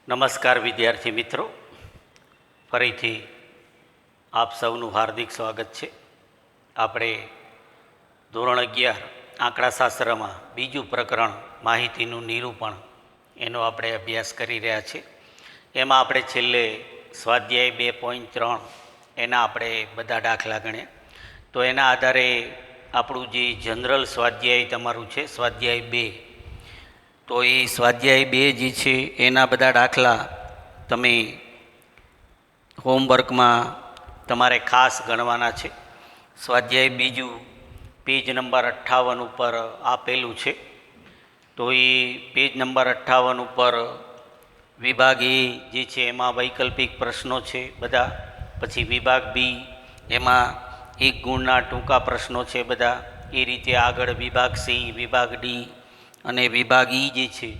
નમસ્કાર વિદ્યાર્થી મિત્રો, ફરીથી આપ સૌનું હાર્દિક સ્વાગત છે. આપણે ધોરણ 11 આંકડાશાસ્ત્રમાં બીજું પ્રકરણ માહિતીનું નિરૂપણ એનો આપણે અભ્યાસ કરી રહ્યા છીએ. એમાં આપણે છેલ્લે સ્વાધ્યાય 2.3 એના આપણે બધા દાખલા ગણ્યા. તો એના આધારે આપણું જે જનરલ સ્વાધ્યાય તમારું છે સ્વાધ્યાય 2, તો એ સ્વાધ્યાય 2 જે છે એના બધા દાખલા તમે હોમવર્કમાં તમારે ખાસ ગણવાના છે. સ્વાધ્યાય બીજું પેજ નંબર 58 ઉપર આપેલું છે. તો એ પેજ નંબર 58 ઉપર વિભાગ એ જે છે એમાં વૈકલ્પિક પ્રશ્નો છે બધા. પછી વિભાગ બી એમાં 1 ગુણના ટૂંકા પ્રશ્નો છે બધા. એ રીતે આગળ વિભાગ સી, વિભાગ ડી અને વિભાગ ઈ જે છે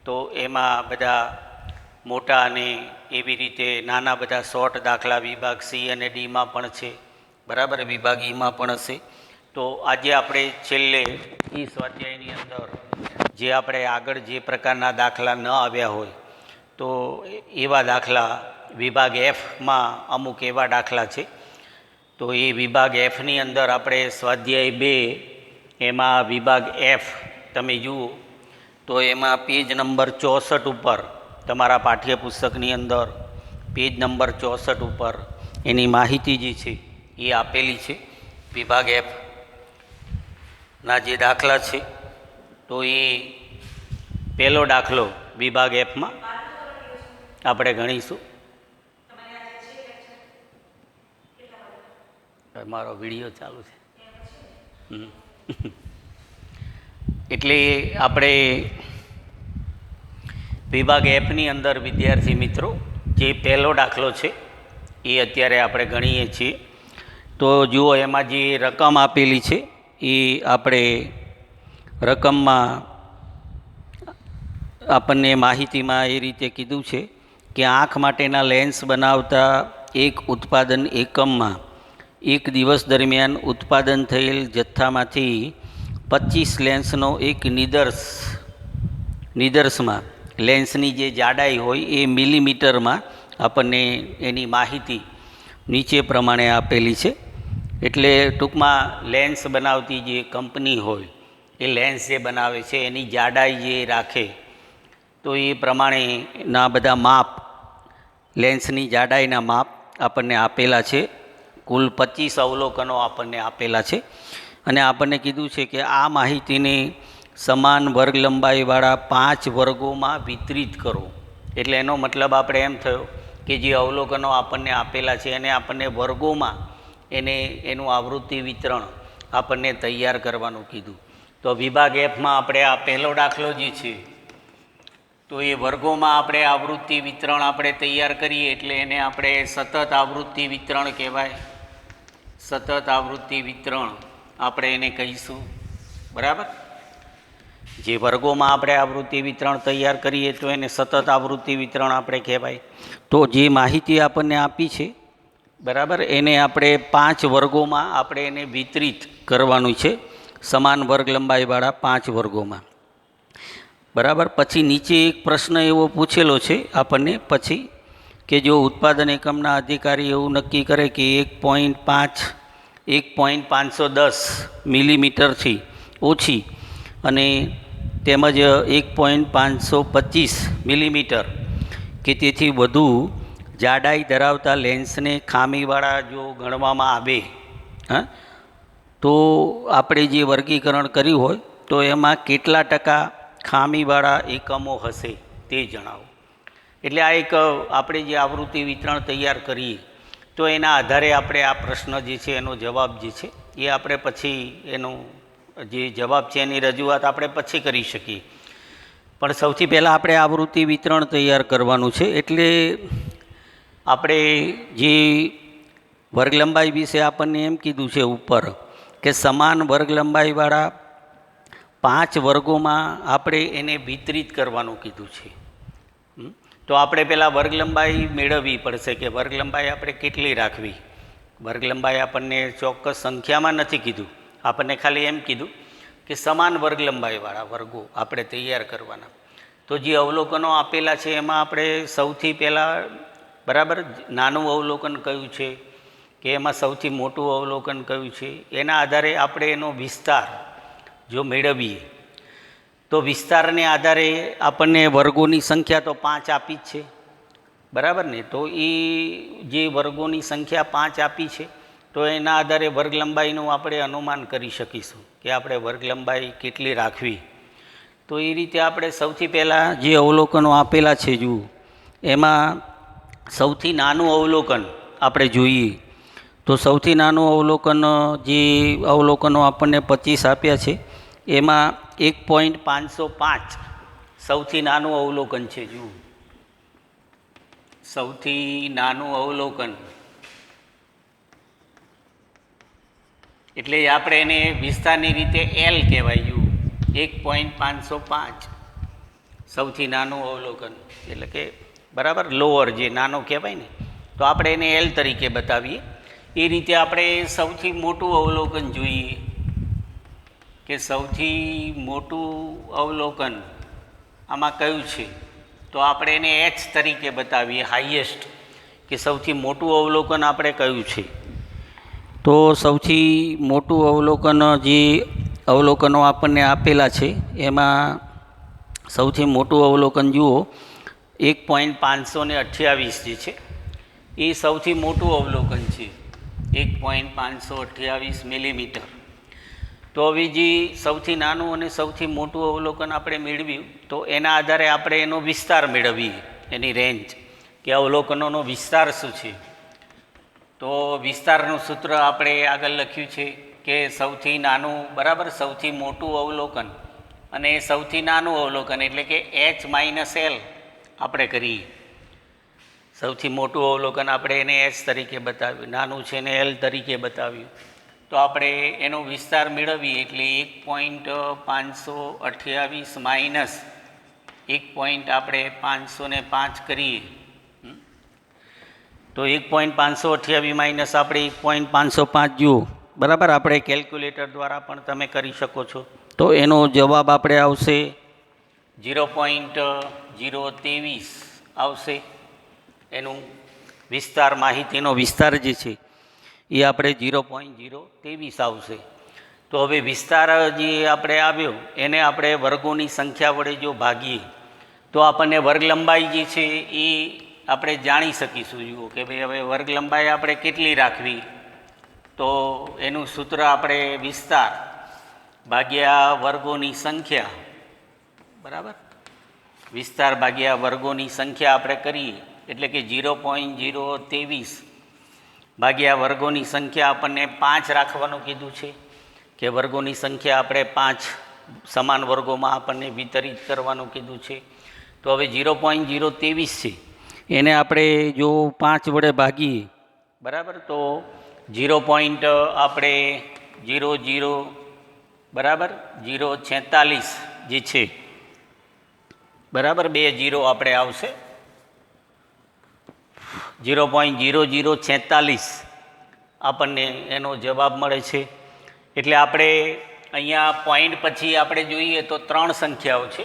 તો એમાં બધા મોટા અને એવી રીતે નાના બધા શોર્ટ દાખલા વિભાગ સી અને ડીમાં પણ છે, બરાબર. વિભાગ ઈમાં પણ હશે. તો આજે આપણે છેલ્લે એ સ્વાધ્યાયની અંદર જે આપણે આગળ જે પ્રકારના દાખલા ન આવ્યા હોય તો એવા દાખલા વિભાગ એફમાં અમુક એવા દાખલા છે. તો એ વિભાગ એફની અંદર આપણે સ્વાધ્યાય 2 એમાં વિભાગ એફ તમે જુઓ તો એમાં પેજ નંબર 64 ઉપર તમારા પાઠ્યપુસ્તકની અંદર પેજ નંબર 64 ઉપર એની માહિતી જે છે એ આપેલી છે. વિભાગ એફના જે દાખલા છે તો એ પહેલો દાખલો વિભાગ એફમાં આપણે ગણીશું. મારો વિડીયો ચાલુ છે એટલે આપણે વિભાગ એફની અંદર વિદ્યાર્થી મિત્રો જે પહેલો દાખલો છે એ અત્યારે આપણે ગણીએ છીએ. તો જુઓ એમાં જે રકમ આપેલી છે એ આપણે રકમમાં આપણને માહિતીમાં એ રીતે કીધું છે કે આંખ માટેના લેન્સ બનાવતા એક ઉત્પાદન એકમમાં એક દિવસ દરમિયાન ઉત્પાદન થયેલ જથ્થામાંથી 25 લેન્સનો એક નિદર્શમાં લેન્સની જે જાડાઈ હોય એ મિલીમીટરમાં આપણને એની માહિતી નીચે પ્રમાણે આપેલી છે. એટલે ટૂંકમાં લેન્સ બનાવતી જે કંપની હોય એ લેન્સ જે બનાવે છે એની જાડાઈ જે રાખે તો એ પ્રમાણેના બધા માપ, લેન્સની જાડાઈના માપ આપણને આપેલા છે. કુલ 25 અવલોકનો આપણને આપેલા છે અને આપણને કીધું છે કે આ માહિતીને સમાન વર્ગ લંબાઈવાળા 5 વર્ગોમાં વિતરિત કરો. એટલે એનો મતલબ આપણે એમ થયો કે જે અવલોકનો આપણને આપેલા છે એને આપણને વર્ગોમાં એનું આવૃત્તિ વિતરણ આપણને તૈયાર કરવાનું કીધું. તો વિભાગ એફમાં આપણે આ પહેલો દાખલો જે છે તો એ વર્ગોમાં આપણે આવૃત્તિ વિતરણ આપણે તૈયાર કરીએ એટલે એને આપણે સતત આવૃત્તિ વિતરણ કહેવાય. સતત આવૃત્તિ વિતરણ આપણે એને કહીશું, બરાબર. જે વર્ગોમાં આપણે આવૃત્તિ વિતરણ તૈયાર કરીએ તો એને સતત આવૃત્તિ વિતરણ આપણે કહેવાય. તો જે માહિતી આપણને આપી છે, બરાબર, એને આપણે 5 વર્ગોમાં આપણે એને વિતરિત કરવાનું છે, સમાન વર્ગ લંબાઈવાળા 5 વર્ગોમાં, બરાબર. પછી નીચે એક પ્રશ્ન એવો પૂછેલો છે આપણને પછી કે જો ઉત્પાદન એકમના અધિકારી એવું નક્કી કરે કે 1.510 મિલીમીટરથી ઓછી અને તેમજ 1.525 મિલીમીટર કે તેથી વધુ જાડાઈ ધરાવતા લેન્સને ખામીવાળા જો ગણવામાં આવે, તો આપણે જે વર્ગીકરણ કર્યું હોય તો એમાં કેટલા ટકા ખામીવાળા એકમો હશે તે જણાવો. એટલે આ એક આપણે જે આવૃત્તિ વિતરણ તૈયાર કરીએ તો એના આધારે આપણે આ પ્રશ્ન જે છે એનો જવાબ જે છે એ આપણે પછી એનો જે જવાબ છે એની રજૂઆત આપણે પછી કરી શકીએ. પણ સૌથી પહેલાં આપણે આવૃત્તિ વિતરણ તૈયાર કરવાનું છે. એટલે આપણે જે વર્ગ લંબાઈ વિશે આપણને એમ કીધું છે ઉપર કે સમાન વર્ગ લંબાઈવાળા 5 વર્ગોમાં આપણે એને વિતરિત કરવાનું કીધું છે. તો આપણે પહેલાં વર્ગ લંબાઈ મેળવવી પડશે કે વર્ગ લંબાઈ આપણે કેટલી રાખવી. વર્ગ લંબાઈ આપણને ચોક્કસ સંખ્યામાં નથી કીધું, આપણને ખાલી એમ કીધું કે સમાન વર્ગ લંબાઈવાળા વર્ગો આપણે તૈયાર કરવાના. તો જે અવલોકનો આપેલા છે એમાં આપણે સૌથી પહેલાં બરાબર નાનું અવલોકન કયું છે કે એમાં સૌથી મોટું અવલોકન કયું છે, એના આધારે આપણે એનો વિસ્તાર જો મેળવીએ તો વિસ્તારને આધારે આપણને વર્ગોની સંખ્યા તો 5 આપી જ છે, બરાબર ને. તો એ જે વર્ગોની સંખ્યા 5 આપી છે તો એના આધારે વર્ગ લંબાઈનું આપણે અનુમાન કરી શકીશું કે આપણે વર્ગ લંબાઈ કેટલી રાખવી. તો એ રીતે આપણે સૌથી પહેલાં જે અવલોકનો આપેલા છે જુઓ, એમાં સૌથી નાનું અવલોકન આપણે જોઈએ તો સૌથી નાનું અવલોકન જે અવલોકનો આપણને 25 આપ્યા છે એમાં 1.505 સૌથી નાનું અવલોકન છે. જુઓ, સૌથી નાનું અવલોકન એટલે આપણે એને વિસ્તારની રીતે L કહેવાય. જુઓ, 1.505 સૌથી નાનું અવલોકન એટલે કે બરાબર લોઅર જે નાનો કહેવાય ને, તો આપણે એને L તરીકે બતાવીએ. એ રીતે આપણે સૌથી મોટું અવલોકન જોઈએ કે સૌથી મોટું અવલોકન આમાં કયું છે, તો આપણે એને H તરીકે બતાવીએ, હાઈએસ્ટ, કે સૌથી મોટું અવલોકન આપણે કયું છે. તો સૌથી મોટું અવલોકન જે અવલોકનો આપણને આપેલા છે એમાં સૌથી મોટું અવલોકન જુઓ 1.528 જે છે એ સૌથી મોટું અવલોકન છે, 1.528 મિલીમીટર. તો હવે જે સૌથી નાનું અને સૌથી મોટું અવલોકન આપણે મેળવ્યું તો એના આધારે આપણે એનો વિસ્તાર મેળવીએ, એની રેન્જ કે અવલોકનોનો વિસ્તાર શું છે. તો વિસ્તારનું સૂત્ર આપણે આગળ લખ્યું છે કે સૌથી નાનું બરાબર સૌથી મોટું અવલોકન અને સૌથી નાનું અવલોકન એટલે કે H-L આપણે કરીએ. સૌથી મોટું અવલોકન આપણે એને H તરીકે બતાવ્યું, નાનું છે એને L તરીકે બતાવ્યું. તો આપણે એનો વિસ્તાર મેળવીએ એટલે 1.528 માઇનસ 1.505 કરીએ તો 1.528 માઇનસ આપણે 1.505 જુઓ, બરાબર. આપણે કેલ્ક્યુલેટર દ્વારા પણ તમે કરી શકો છો. તો એનો જવાબ આપણે આવશે 0.023 આવશે. એનું વિસ્તાર માહિતીનો વિસ્તાર જે છે એ આપણે 0.023 આવશે. તો હવે વિસ્તાર જે આપણે આવ્યો એને આપણે વર્ગોની સંખ્યા વડે જો ભાગીએ તો આપણને વર્ગ લંબાઈ જે છે એ આપણે જાણી શકીશું. જુઓ કે ભાઈ હવે વર્ગ લંબાઈ આપણે કેટલી રાખવી, તો એનું સૂત્ર આપણે વિસ્તાર ભાગ્યા વર્ગોની સંખ્યા, બરાબર, વિસ્તાર ભાગ્યા વર્ગોની સંખ્યા આપણે કરીએ એટલે કે 0.023 ભાગ્યા વર્ગોની સંખ્યા આપણને 5 રાખવાનું કીધું છે કે વર્ગોની સંખ્યા આપણે 5 સમાન વર્ગોમાં આપણને વિતરિત કરવાનું કીધું છે. તો હવે 0.023 છે એને આપણે જો 5 વડે ભાગીએ, બરાબર, તો 0.00 બરાબર 046 જે છે, બરાબર 2 0 આપણે આવશે, 0.0046 આપણને એનો જવાબ મળે છે. એટલે આપણે અહીંયા પોઈન્ટ પછી આપણે જોઈએ તો 3 સંખ્યાઓ છે.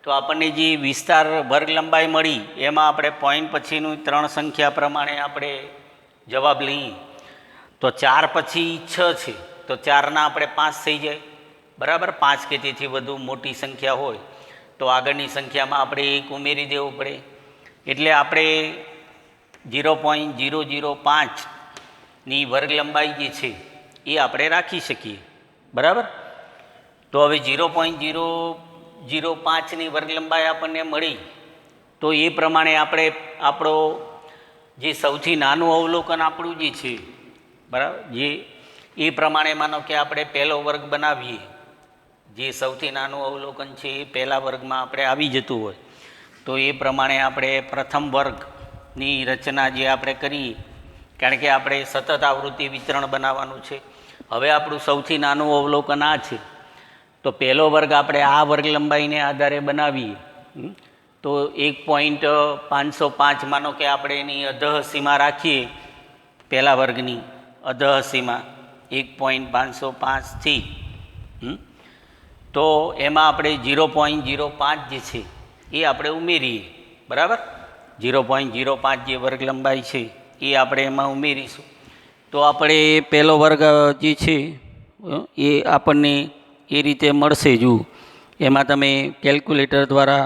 તો આપણને જે વિસ્તાર વર્ગ લંબાઈ મળી એમાં આપણે પોઈન્ટ પછીનું 3 સંખ્યા પ્રમાણે આપણે જવાબ લઈએ તો 4 પછી 6 છે તો 4ના આપણે 5 થઈ જાય, બરાબર. 5 કે તેથી વધુ મોટી સંખ્યા હોય તો આગળની સંખ્યામાં આપણે 1 ઉમેરી દેવું પડે. એટલે આપણે 0.005ની વર્ગ લંબાઈ જે છે એ આપણે રાખી શકીએ, બરાબર. તો હવે 0.005ની વર્ગ લંબાઈ આપણને મળી તો એ પ્રમાણે આપણે આપણો જે સૌથી નાનું અવલોકન આપણું જે છે, બરાબર, જે એ પ્રમાણે માનો કે આપણે પહેલો વર્ગ બનાવીએ, જે સૌથી નાનું અવલોકન છે એ પહેલા વર્ગમાં આપણે આવી જતું હોય તો એ પ્રમાણે આપણે પ્રથમ વર્ગની રચના જે આપણે કરીએ, કારણ કે આપણે સતત આવૃત્તિ વિતરણ બનાવવાનું છે. હવે આપણું સૌથી નાનું અવલોકન આ છે તો પહેલો વર્ગ આપણે આ વર્ગ લંબાઈને આધારે બનાવીએ તો 1.505 માનો કે આપણે એની અધઃ સીમા રાખીએ, પહેલા વર્ગની અધઃ સીમા 1.505થી, તો એમાં આપણે 0.05 જે છે એ આપણે ઉમેરીએ, બરાબર. 0.05 જે વર્ગ લંબાઈ છે એ આપણે એમાં ઉમેરીશું. તો આપણે પહેલો વર્ગ જે છે એ આપણને એ રીતે મળશે. જુઓ, એમાં તમે કેલ્ક્યુલેટર દ્વારા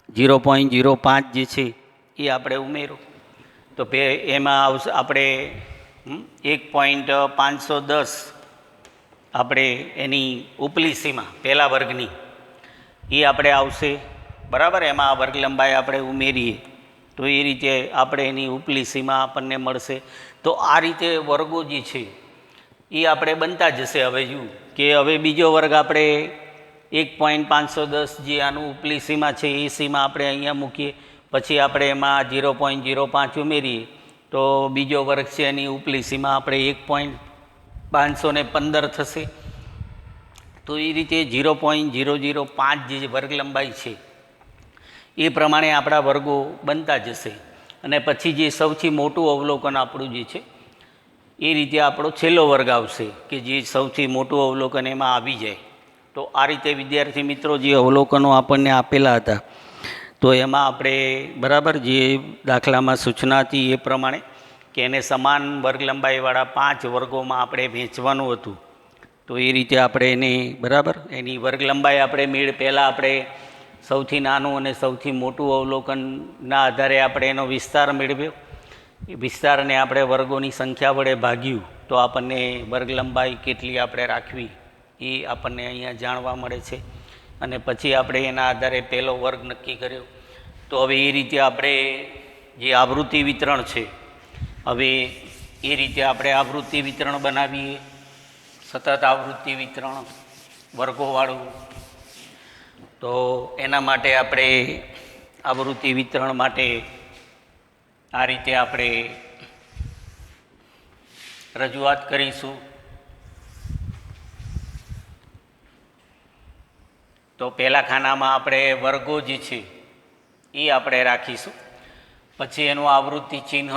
0.05 જે છે એ આપણે ઉમેરો તો એમાં આવશે આપણે 1.510 આપણે એની ઉપલી સીમા પહેલા વર્ગની એ આપણે આવશે, બરાબર. એમાં વર્ગ લંબાઈ આપણે ઉમેરીએ તો એ રીતે આપણે એની ઉપલી સીમા આપણને મળશે. તો આ રીતે વર્ગો જે છે એ આપણે બનતા જશે. હવે જુઓ કે હવે બીજો વર્ગ આપણે 1.510 જે આનું ઉપલી સીમા છે એ સીમા આપણે અહીંયા મૂકીએ, પછી આપણે એમાં 0.05 ઉમેરીએ તો બીજો વર્ગ છે એની ઉપલી સીમા આપણે 1.515 થશે. તો એ રીતે 0.005 જે વર્ગ લંબાઈ છે એ પ્રમાણે આપણા વર્ગો બનતા જશે. અને પછી જે સૌથી મોટું અવલોકન આપણું જે છે એ રીતે આપણો છેલ્લો વર્ગ આવશે કે જે સૌથી મોટું અવલોકન એમાં આવી જાય. તો આ રીતે વિદ્યાર્થી મિત્રો જે અવલોકનો આપણને આપેલા હતા તો એમાં આપણે, બરાબર, જે દાખલામાં સૂચના હતી એ પ્રમાણે કે એને સમાન વર્ગ લંબાઈવાળા 5 વર્ગોમાં આપણે વહેંચવાનું હતું. તો એ રીતે આપણે એને, બરાબર, એની વર્ગ લંબાઈ આપણે પહેલાં આપણે સૌથી નાનું અને સૌથી મોટું અવલોકનના આધારે આપણે એનો વિસ્તાર મેળવ્યો. એ વિસ્તારને આપણે વર્ગોની સંખ્યા વડે ભાગ્યું તો આપણને વર્ગ લંબાઈ કેટલી આપણે રાખવી એ આપણને અહીંયા જાણવા મળે છે. અને પછી આપણે એના આધારે પહેલો વર્ગ નક્કી કર્યો. તો હવે એ રીતે આપણે જે આવૃત્તિ વિતરણ છે, હવે એ રીતે આપણે આવૃત્તિ વિતરણ બનાવીએ, સતત આવૃત્તિ વિતરણ વર્ગોવાળું. તો એના માટે આપણે આવૃત્તિ વિતરણ માટે આ રીતે આપણે રજૂઆત કરીશું. તો પહેલા ખાનામાં આપણે વર્ગો જે છે એ આપણે રાખીશું, પછી એનું આવૃત્તિ ચિહ્ન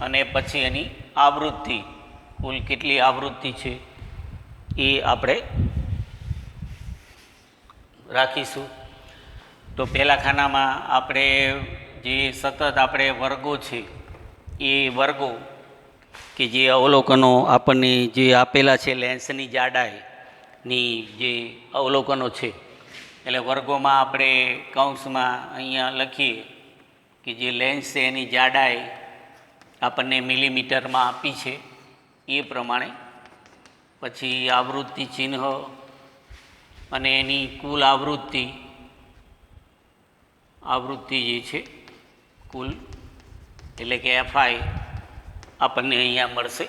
અને પછી એની આવૃત્તિ, કુલ કેટલી આવૃત્તિ છે એ આપણે રાખીશું. તો પહેલા ખાનામાં આપણે જે સતત આપણે વર્ગો છે એ વર્ગો કે જે અવલોકનો આપણને જે આપેલા છે લેન્સની જાડાઈની જે અવલોકનો છે, એટલે વર્ગોમાં આપણે કૌંસમાં અહીંયા લખીએ કે જે લેન્સ છે એની જાડાઈ આપણને મિલીમીટરમાં આપી છે એ પ્રમાણે, પછી આવૃત્તિ ચિહ્ન અને એની કુલ આવૃત્તિ જે છે કુલ, એટલે કે FI આપણને અહીંયા મળશે.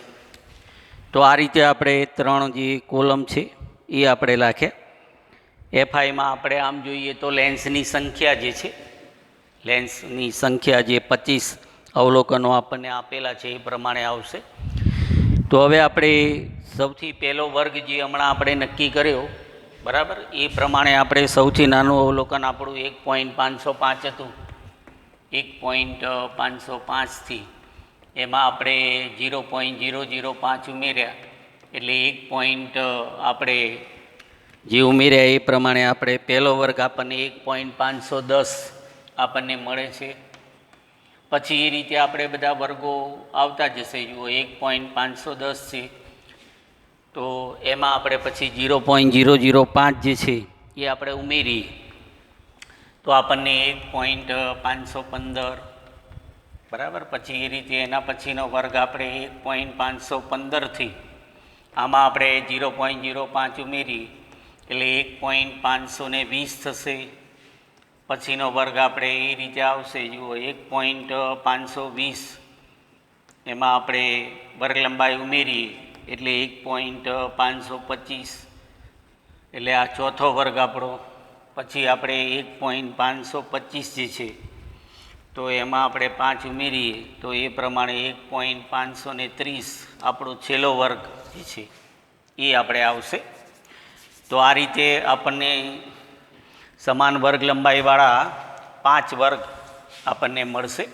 તો આ રીતે આપણે 3 જે કોલમ છે એ આપણે લખ્યા. FIમાં આપણે આમ જોઈએ તો લેન્સની સંખ્યા જે છે, લેન્સની સંખ્યા જે 25 અવલોકનો આપણને આપેલા છે એ પ્રમાણે આવશે. તો હવે આપણે સૌથી પહેલો વર્ગ જે હમણાં આપણે નક્કી કર્યો, બરાબર, એ પ્રમાણે આપણે સૌથી નાનું અવલોકન આપણું 1.505 હતું. 1.505થી એમાં આપણે 0.005 ઉમેર્યા એટલે 1. આપણે જે ઉમેર્યા એ પ્રમાણે આપણે પહેલો વર્ગ આપણને 1.510 આપણને મળે છે. પછી એ રીતે આપણે બધા વર્ગો આવતા જશે. જુઓ, 1.510 છે તો એમાં આપણે પછી 0.005 જે છે એ આપણે ઉમેરીએ તો આપણને 1.515, બરાબર. પછી એ રીતે એના પછીનો વર્ગ આપણે 1.515થી આમાં આપણે 0.05 ઉમેરીએ એટલે 1.520 થશે. પછીનો વર્ગ આપણે એ રીતે આવશે. જુઓ, 1.520 એમાં આપણે વર્ગ લંબાઈ ઉમેરીએ એટલે 1.525 એટલે આ ચોથો વર્ગ આપણો. પછી આપણે 1.525 જે છે તો એમાં આપણે 5 ઉમેરીએ તો એ પ્રમાણે 1.530 આપણો છેલ્લો વર્ગ જે છે એ આપણે આવશે. તો આ રીતે આપણને સમાન વર્ગ લંબાઈવાળા 5 વર્ગ આપણને મળશે.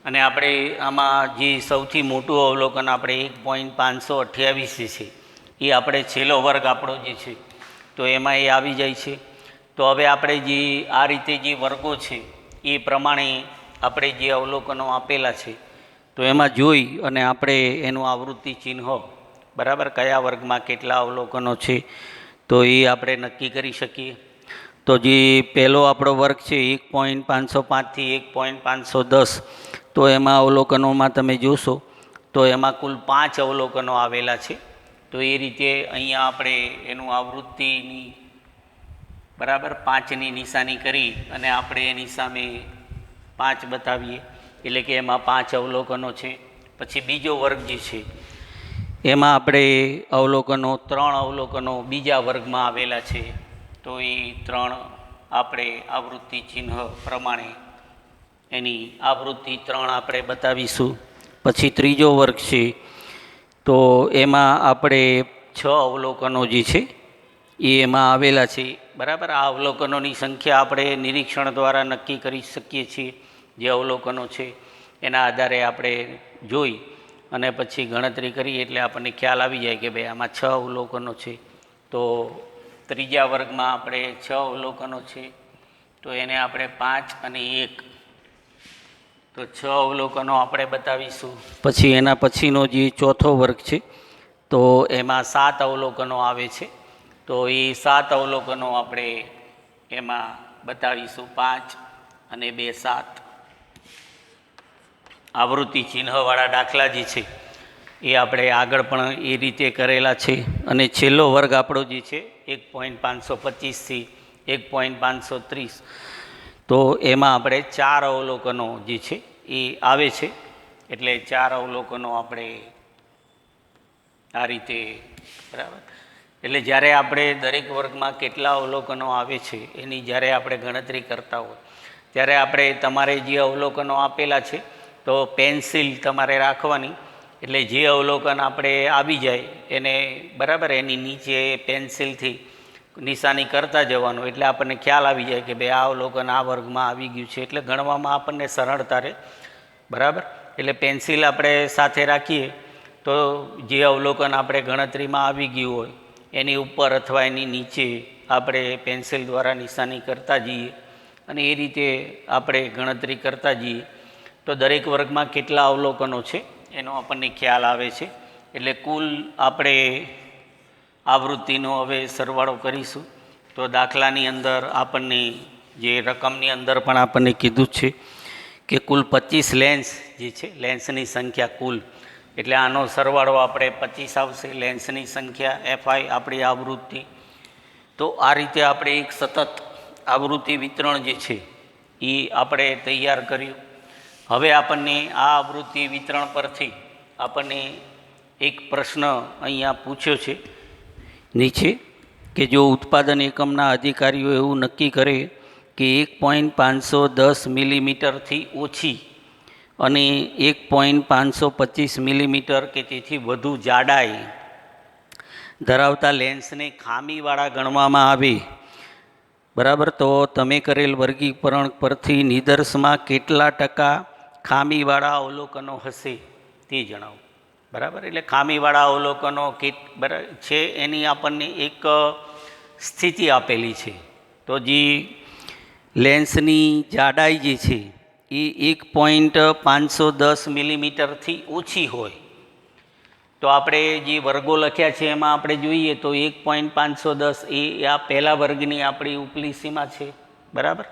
અને આપણે આમાં જે સૌથી મોટું અવલોકન આપણે 1.528 જે છે એ આપણે છેલ્લો વર્ગ આપણો જે છે તો એમાં એ આવી જાય છે. તો હવે આપણે જે આ રીતે જે વર્ગો છે એ પ્રમાણે આપણે જે અવલોકનો આપેલા છે તો એમાં જોઈ અને આપણે એનું આવૃત્તિ ચિહ્ન બરાબર કયા વર્ગમાં કેટલા અવલોકનો છે તો એ આપણે નક્કી કરી શકીએ. તો જે પહેલો આપણો વર્ગ છે 1.505થી 1.510 તો એમાં અવલોકનોમાં તમે જોશો તો એમાં કુલ 5 અવલોકનો આવેલા છે. તો એ રીતે અહીંયા આપણે એનું આવૃત્તિની બરાબર 5ની નિશાની કરી અને આપણે એની સામે 5 બતાવીએ એટલે કે એમાં 5 અવલોકનો છે. પછી બીજો વર્ગ જે છે એમાં આપણે અવલોકનો 3 અવલોકનો બીજા વર્ગમાં આવેલા છે તો એ 3 આપણે આવૃત્તિ ચિહ્ન પ્રમાણે એની આવૃત્તિ 3 આપણે બતાવીશું. પછી ત્રીજો વર્ગ છે તો એમાં આપણે 6 અવલોકનો જે છે એ એમાં આવેલા છે બરાબર. આ અવલોકનોની સંખ્યા આપણે નિરીક્ષણ દ્વારા નક્કી કરી શકીએ છીએ. જે અવલોકનો છે એના આધારે આપણે જોઈ અને પછી ગણતરી કરીએ એટલે આપણને ખ્યાલ આવી જાય કે ભાઈ આમાં 6 અવલોકનો છે. તો ત્રીજા વર્ગમાં આપણે 6 અવલોકનો છે તો એને આપણે 5 અને 1 તો 6 અવલોકનો આપણે બતાવીશું. પછી એના પછીનો જે ચોથો વર્ગ છે તો એમાં 7 અવલોકનો આવે છે તો એ 7 અવલોકનો આપણે એમાં બતાવીશું 5 અને 2 7. આવૃત્તિ ચિહ્નવાળા દાખલા જે છે એ આપણે આગળ પણ એ રીતે કરેલા છે. અને છેલ્લો વર્ગ આપણો જે છે 1.525થી 1.530 તો એમાં આપણે 4 અવલોકનો જે છે એ આવે છે. એટલે 4 અવલોકનો આપણે આ રીતે બરાબર. એટલે જ્યારે આપણે દરેક વર્ગમાં કેટલા અવલોકનો આવે છે એની જ્યારે આપણે ગણતરી કરતા હોય ત્યારે આપણે તમારે જે અવલોકનો આપેલા છે તો પેન્સિલ તમારે રાખવાની. એટલે જે અવલોકન આપણે આવી જાય એને બરાબર એની નીચે પેન્સિલથી નિશાની કરતા જવાનું એટલે આપણને ખ્યાલ આવી જાય કે ભાઈ આ અવલોકન આ વર્ગમાં આવી ગયું છે એટલે ગણવામાં આપણને સરળતા રહે બરાબર. એટલે પેન્સિલ આપણે સાથે રાખીએ તો જે અવલોકન આપણે ગણતરીમાં આવી ગયું હોય એની ઉપર અથવા એની નીચે આપણે પેન્સિલ દ્વારા નિશાની કરતા જઈએ અને એ રીતે આપણે ગણતરી કરતા જઈએ તો દરેક વર્ગમાં કેટલા અવલોકનો છે એનો આપણને ખ્યાલ આવે છે. એટલે કુલ આપણે આવૃત્તિનો હવે સરવાળો કરીશું. તો દાખલાની અંદર આપણને જે રકમની અંદર પણ આપણને કીધું છે કે કુલ 25 લેન્સ જે છે લેન્સની સંખ્યા કુલ એટલે આનો સરવાળો આપણે 25 આવશે. લેન્સની સંખ્યા એફઆઈ આપણી આવૃત્તિ. તો આ રીતે આપણે એક સતત આવૃત્તિ વિતરણ જે છે એ આપણે તૈયાર કર્યું. હવે આપણને આ આવૃત્તિ વિતરણ પરથી આપણને એક પ્રશ્ન અહીંયા પૂછ્યો છે નીચે કે જો ઉત્પાદન એકમના અધિકારીઓ એવું નક્કી કરે કે 1.510 મિલીમીટરથી ઓછી અને 1.525 મિલીમીટર કે તેથી વધુ જાડાઈ ધરાવતા લેન્સને ખામીવાળા ગણવામાં આવે બરાબર. તો તમે કરેલ વર્ગીકરણ પરથી નિદર્શમાં કેટલા ટકા ખામીવાળા અવલોકનો હશે તે જણાવો બરાબર. એટલે ખામીવાળા અવલોકનો છે એની આપણને એક સ્થિતિ આપેલી છે. તો જે લેન્સની જાડાઈ જે છે એ 1.510 મિલીમીટરથી ઓછી હોય તો આપણે જે વર્ગો લખ્યા છે એમાં આપણે જોઈએ તો 1.510 એ આ પહેલા વર્ગની આપણી ઉપલી સીમા છે બરાબર.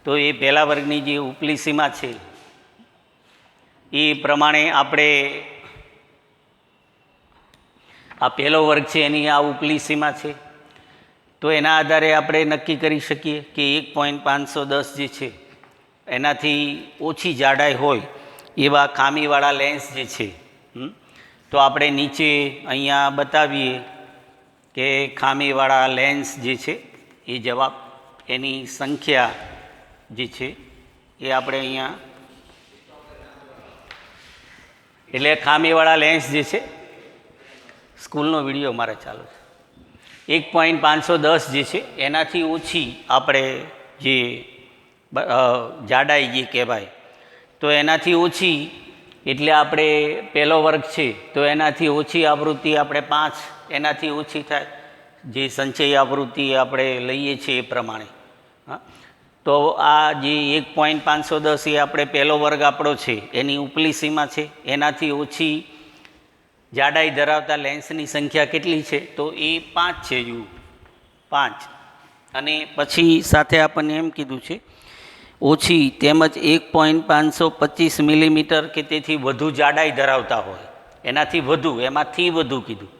તો એ પહેલા વર્ગની જે ઉપલી સીમા છે એ પ્રમાણે આપણે આ પહેલો વર્ગ છે એની આ ઉપલી સીમા છે તો એના આધારે આપણે નક્કી કરી શકીએ કે 1.510 જે છે એનાથી ઓછી જાડાઈ હોય એવા ખામીવાળા લેન્સ જે છે તો આપણે નીચે અહીંયા બતાવીએ કે ખામીવાળા લેન્સ જે છે એ જવાબ એની સંખ્યા જે છે એ આપણે અહીંયા એટલે ખામીવાળા લેન્સ જે છે સ્કૂલનો વિડીયો મારે ચાલુ છે 1.510 જે છે એનાથી ઓછી આપણે જે જાડાઈ જે કહેવાય તો એનાથી ઓછી એટલે આપણે પહેલો વર્ગ છે તો એનાથી ઓછી આવૃત્તિ આપણે 5 એનાથી ઓછી થાય જે સંચય આવૃત્તિ આપણે લઈએ છીએ એ પ્રમાણે હા, તો આ જે 1.510 એ આપણે પહેલો વર્ગ આપણો છે એની ઉપલી સીમા છે. એનાથી ઓછી જાડાઈ ધરાવતા લેન્સની સંખ્યા કેટલી છે? તો એ 5 છે. 5. અને પછી સાથે આપણને એમ કીધું છે ઓછી તેમજ 1.525 મિલીમીટર કે તેથી વધુ જાડાઈ ધરાવતા હોય, એનાથી વધુ, એમાંથી વધુ કીધું.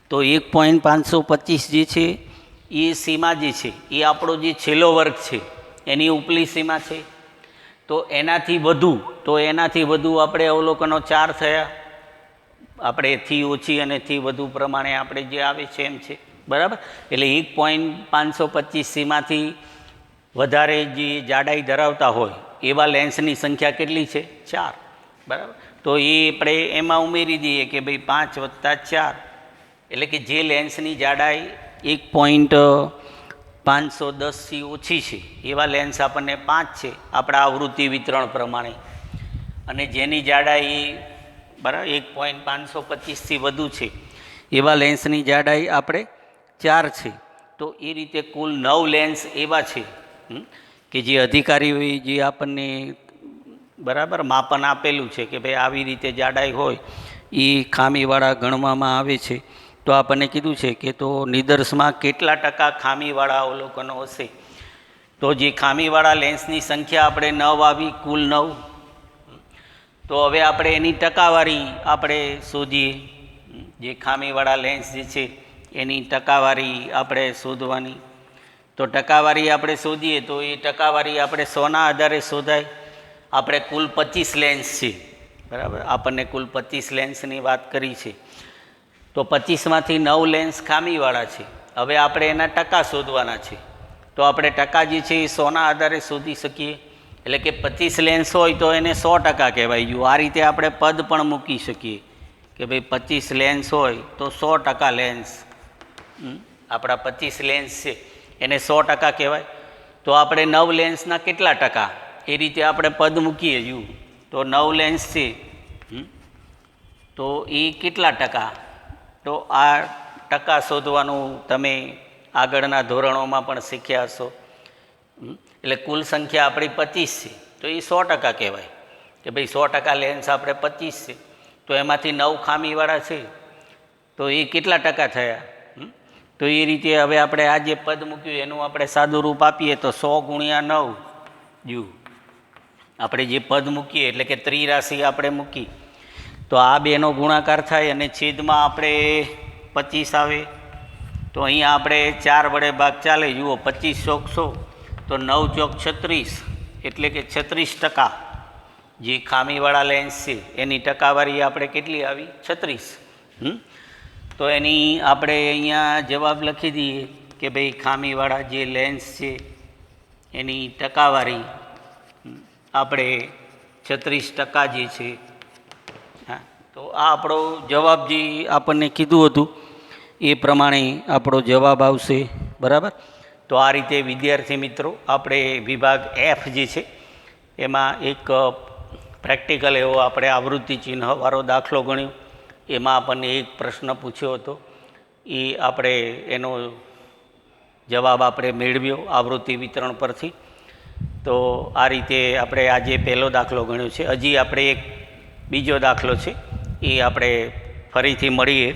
તો 1.525 જે છે એ સીમા જે છે એ આપણો જે છેલ્લો વર્ગ છે એની ઉપલી સીમા છે. તો એનાથી વધુ આપણે અવલોકનો 4 થયા. આપણે થી ઓછી અને થી વધુ પ્રમાણે આપણે જે આવે છે એમ છે, બરાબર. એટલે 1.525 સીમાથી વધારે જે જાડાઈ ધરાવતા હોય એવા લેન્સની સંખ્યા કેટલી છે? 4, બરાબર. તો એ આપણે એમાં ઉમેરી દઈએ કે ભાઈ 5 + 4, એટલે કે જે લેન્સની જાડાઈ 1.510થી ઓછી છે એવા લેન્સ આપણને 5 છે આપણા આવૃત્તિ વિતરણ પ્રમાણે, અને જેની જાડાઈ બરાબર 1.525થી વધુ છે એવા લેન્સની જાડાઈ આપણે 4 છે. તો એ રીતે કુલ 9 લેન્સ એવા છે કે જે અધિકારીઓએ જે આપણને બરાબર માપન આપેલું છે કે ભાઈ આવી રીતે જાડાઈ હોય એ ખામીવાળા ગણવામાં આવે છે. તો આપણને કીધું છે કે તો નિદર્શમાં કેટલા ટકા ખામીવાળા અવલોકનો હશે? તો જે ખામીવાળા લેન્સની સંખ્યા આપણે 9 આવી, કુલ 9. તો હવે આપણે એની ટકાવારી આપણે શોધીએ. જે ખામીવાળા લેન્સ જે છે એની ટકાવારી આપણે શોધવાની. તો ટકાવારી આપણે શોધીએ તો એ ટકાવારી આપણે 100ના આધારે શોધાય. આપણે કુલ 25 લેન્સ છે, બરાબર. આપણને કુલ 25 લેન્સની વાત કરી છે. તો 25માંથી 9 લેન્સ ખામીવાળા છે. હવે આપણે એના ટકા શોધવાના છે. તો આપણે ટકા જે છે એ 100ના આધારે શોધી શકીએ. એટલે કે 25 લેન્સ હોય તો એને 100% કહેવાય. આ રીતે આપણે પદ પણ મૂકી શકીએ કે ભાઈ 25 લેન્સ હોય તો 100% લેન્સ, આપણા 25 લેન્સ છે એને 100% કહેવાય. તો આપણે 9 લેન્સના કેટલા ટકા, એ રીતે આપણે પદ મૂકીએ. તો 9 લેન્સ છે તો એ કેટલા ટકા? તો આ ટકા શોધવાનું તમે આગળના ધોરણોમાં પણ શીખ્યા હશો. એટલે કુલ સંખ્યા આપણી 25 છે તો એ 100% કહેવાય કે ભાઈ 100% લેન્સ આપણે 25 છે તો એમાંથી 9 ખામીવાળા છે તો એ કેટલા ટકા થયા? તો એ રીતે હવે આપણે આ જે પદ મૂક્યું એનું આપણે સાદું રૂપ આપીએ તો 100 × 9 આપણે જે પદ મૂકીએ એટલે કે ત્રિરાશિ આપણે મૂકી તો આ બેનો ગુણાકાર થાય અને છેદમાં આપણે 25 આવે. તો અહીંયા આપણે 4 વડે ભાગ ચાલે. 25 ચોક 100 તો 9 ચોક 36, એટલે કે 36% જે ખામીવાળા લેન્સ છે એની ટકાવારી આપણે કેટલી આવી? 36. તો એની આપણે અહીંયા જવાબ લખી દઈએ કે ભાઈ ખામીવાળા જે લેન્સ છે એની ટકાવારી આપણે 36% જે છે. હા, તો આ આપણો જવાબ જે આપણને કીધું હતું એ પ્રમાણે આપણો જવાબ આવશે, બરાબર. તો આ રીતે વિદ્યાર્થી મિત્રો આપણે વિભાગ F જે છે એમાં એક પ્રેક્ટિકલ એવો આપણે આવૃત્તિ ચિહ્નવાળો દાખલો ગણ્યો. એમાં આપણને એક પ્રશ્ન પૂછ્યો હતો, એ આપણે એનો જવાબ આપણે મેળવ્યો આવૃત્તિ વિતરણ પરથી. તો આ રીતે આપણે આજે પહેલો દાખલો ગણ્યો છે. હજી આપણે એક બીજો દાખલો છે એ આપણે ફરીથી મળીએ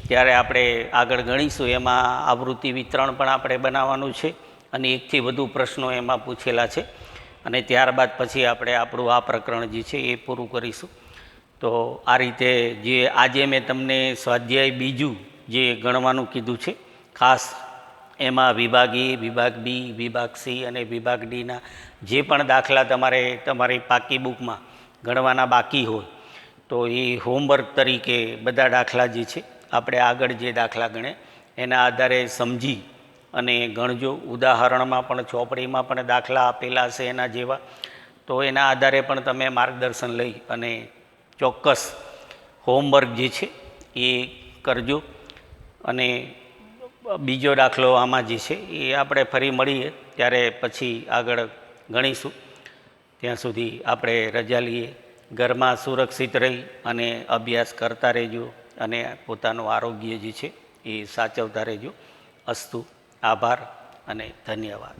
ત્યારે આપણે આગળ ગણીશું. એમાં આવૃત્તિ વિતરણ પણ આપણે બનાવવાનું છે અને એકથી વધુ પ્રશ્નો એમાં પૂછેલા છે. અને ત્યારબાદ પછી આપણે આપણું આ પ્રકરણ જે છે એ પૂરું કરીશું. તો આ રીતે જે આજે મેં તમને સ્વાધ્યાય બીજું જે ગણવાનું કીધું છે ખાસ, એમાં વિભાગ A, વિભાગ B, વિભાગ C અને વિભાગ Dના જે પણ દાખલા તમારી પાકી બુકમાં ગણવાના બાકી હોય તો એ હોમવર્ક તરીકે બધા દાખલા જે છે આપણે આગળ જે દાખલા ગણે એના આધારે સમજી અને ગણજો. ઉદાહરણમાં પણ ચોપડીમાં પણ દાખલા આપેલા હશે એના જેવા, તો એના આધારે પણ તમે માર્ગદર્શન લઈ અને ચોક્કસ હોમવર્ક જે છે એ કરજો. અને બીજો દાખલો આમાં જે છે એ આપણે ફરી મળીએ ત્યારે પછી આગળ ગણીશું. ત્યાં સુધી આપણે રજા લઈએ. ઘરમાં સુરક્ષિત રહી અને અભ્યાસ કરતા રહેજો અને પોતાનું આરોગ્ય જે છે એ સાચવતા રહેજો. અસ્તુ. આભાર અને ધન્યવાદ.